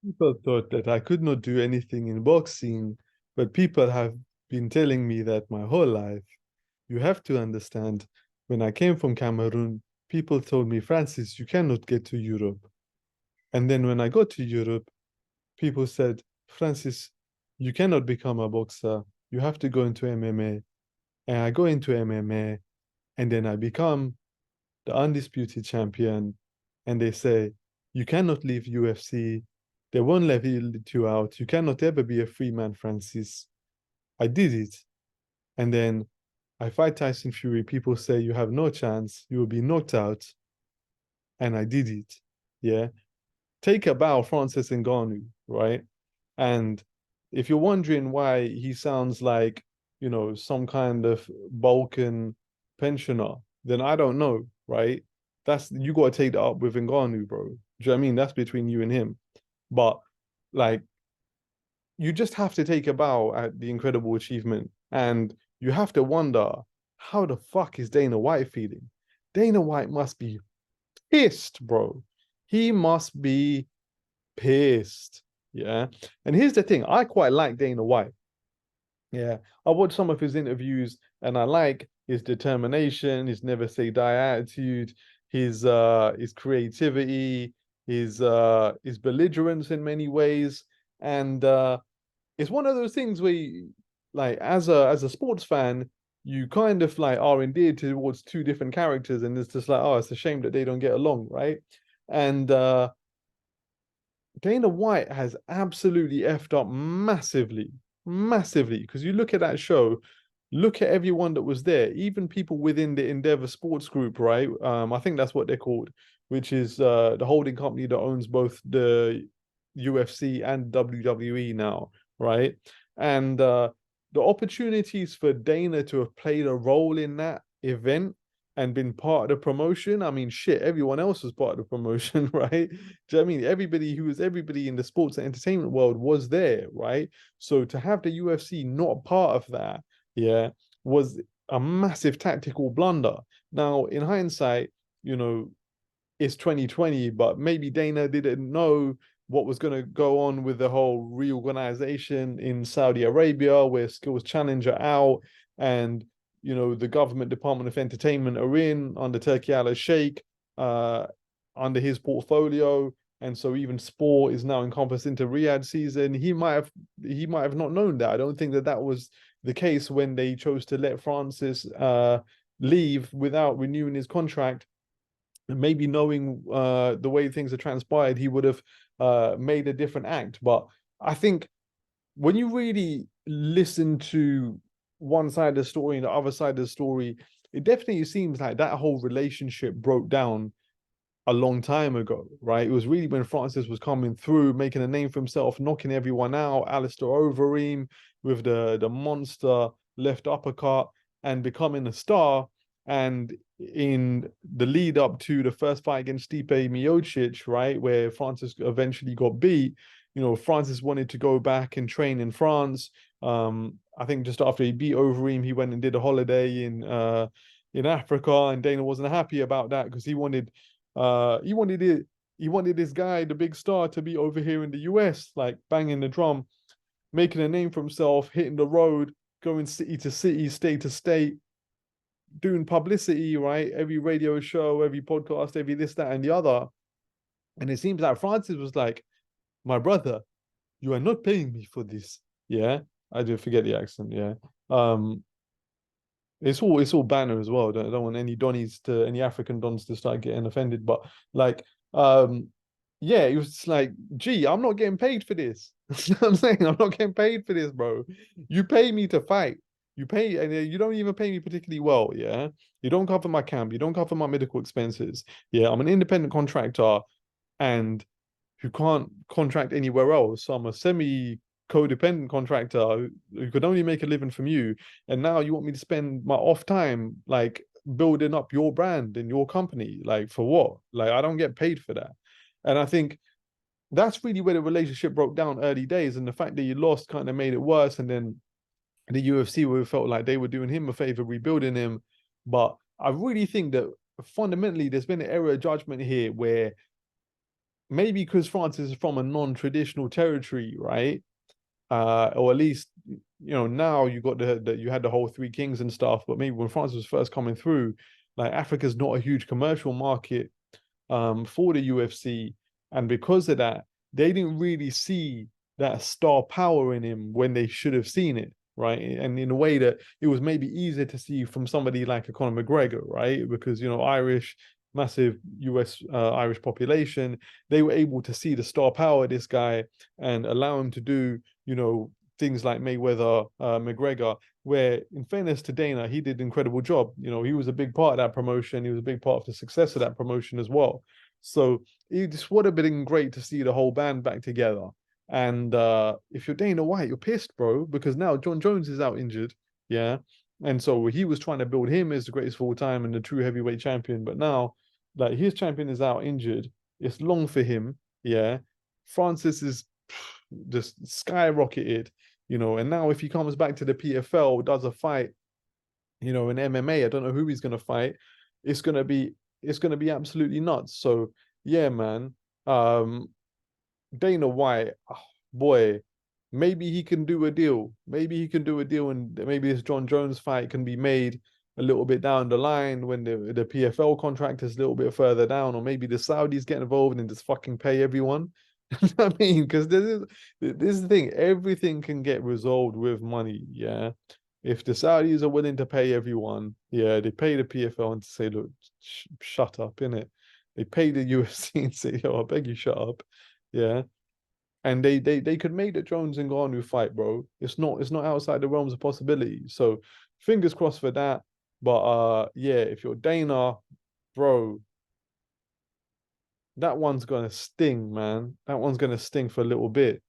People thought that I could not do anything in boxing, but people have been telling me that my whole life. You have to understand, when I came from Cameroon, people told me, Francis, you cannot get to Europe. And then when I got to Europe, people said, Francis, you cannot become a boxer. You have to go into MMA. And I go into MMA, and then I become the undisputed champion. And they say, you cannot leave UFC. They won't let you out. You cannot ever be a free man, Francis. I did it. And then I fight Tyson Fury. People say you have no chance. You will be knocked out. And I did it. Yeah. Take a bow, Francis Ngannou, right? And if you're wondering why he sounds like, some kind of Balkan pensioner, then I don't know, right? That's you got to take that up with Ngannou, bro. Do you know what I mean? That's between you and him. But like, you just have to take a bow at the incredible achievement, and you have to wonder, how the fuck is Dana White feeling? Dana White must be pissed, bro. He must be pissed. Yeah. And here's the thing, I quite like Dana White. Yeah. I watched some of his interviews and I like his determination, his never say die attitude, his creativity, his belligerence in many ways. And it's one of those things where like as a sports fan, you kind of like are endeared towards two different characters, and it's just like, oh, it's a shame that they don't get along, right? And Dana White has absolutely effed up massively, massively. Because you look at that show, look at everyone that was there, even people within the Endeavor Sports Group, right? I think that's what they're called, which is the holding company that owns both the UFC and WWE now, right? And the opportunities for Dana to have played a role in that event and been part of the promotion. I mean, shit, everyone else was part of the promotion, right? Do you know what I mean? Everybody in the sports and entertainment world was there, right? So to have the UFC not part of that, yeah, was a massive tactical blunder. Now, in hindsight, you know, it's 2020, but maybe Dana didn't know what was going to go on with the whole reorganization in Saudi Arabia, where Skills Challenger out, and the government Department of Entertainment are in under Turkey Al Sheikh, uh, under his portfolio, and so even sport is now encompassed into Riyadh season. He might have not known that. I don't think that was the case when they chose to let Francis leave without renewing his contract. And maybe knowing the way things are transpired, he would have made a different act. But I think when you really listen to one side of the story and the other side of the story, it definitely seems like that whole relationship broke down a long time ago, right? It was really when Francis was coming through, making a name for himself, knocking everyone out, Alistair Overeem with the monster left uppercut and becoming a star. And in the lead up to the first fight against Stipe Miocic, right, where Francis eventually got beat, Francis wanted to go back and train in France. I think just after he beat Overeem, he went and did a holiday in Africa, and Dana wasn't happy about that because he wanted this guy, the big star, to be over here in the US, like banging the drum, making a name for himself, hitting the road, going city to city, state to state, doing publicity, right? Every radio show, every podcast, every this, that, and the other. And it seems like Francis was like, my brother, you are not paying me for this. Yeah. I do forget the accent, yeah. Um, it's all banner as well. I don't want any African dons to start getting offended. But like, yeah, it was just like, gee, I'm not getting paid for this. You know what I'm saying? I'm not getting paid for this, bro. You pay me to fight. You pay, and you don't even pay me particularly well. Yeah, you don't cover my camp. You don't cover my medical expenses. Yeah, I'm an independent contractor, and who can't contract anywhere else. So I'm a semi codependent contractor who could only make a living from you. And now you want me to spend my off time like building up your brand and your company. Like for what? Like I don't get paid for that. And I think that's really where the relationship broke down early days. And the fact that you lost kind of made it worse. And then the UFC where it felt like they were doing him a favor, rebuilding him. But I really think that fundamentally there's been an error of judgment here where maybe because Francis is from a non-traditional territory, right? Or at least now you got the you had the whole Three Kings and stuff, but maybe when Francis was first coming through, like Africa's not a huge commercial market for the UFC, and because of that, they didn't really see that star power in him when they should have seen it, right? And in a way that it was maybe easier to see from somebody like a Conor McGregor, right? Because Irish, massive US Irish population, they were able to see the star power of this guy and allow him to do, things like Mayweather, McGregor, where in fairness to Dana, he did an incredible job. He was a big part of that promotion. He was a big part of the success of that promotion as well. So it just would have been great to see the whole band back together. And if you're Dana White, you're pissed, bro, because now John Jones is out injured. Yeah. And so he was trying to build him as the greatest of all time and the true heavyweight champion. But now, like, his champion is out injured. It's long for him. Yeah. Francis is just skyrocketed, and now if he comes back to the PFL, does a fight, in MMA, I don't know who he's gonna fight. It's gonna be absolutely nuts. So yeah, man. Um, Dana White, oh, boy, maybe he can do a deal. Maybe he can do a deal, and maybe this John Jones fight can be made a little bit down the line when the PFL contract is a little bit further down, or maybe the Saudis get involved and just fucking pay everyone. I mean, because this is the thing, everything can get resolved with money, yeah. If the Saudis are willing to pay everyone, yeah, they pay the PFL and say, look, shut up, innit? They pay the UFC and say, yo, I beg you, shut up, yeah. And they could make the Jones and Ngannou fight, bro. It's not outside the realms of possibility. So fingers crossed for that. But yeah, if you're Dana, bro, that one's gonna sting, man. That one's gonna sting for a little bit.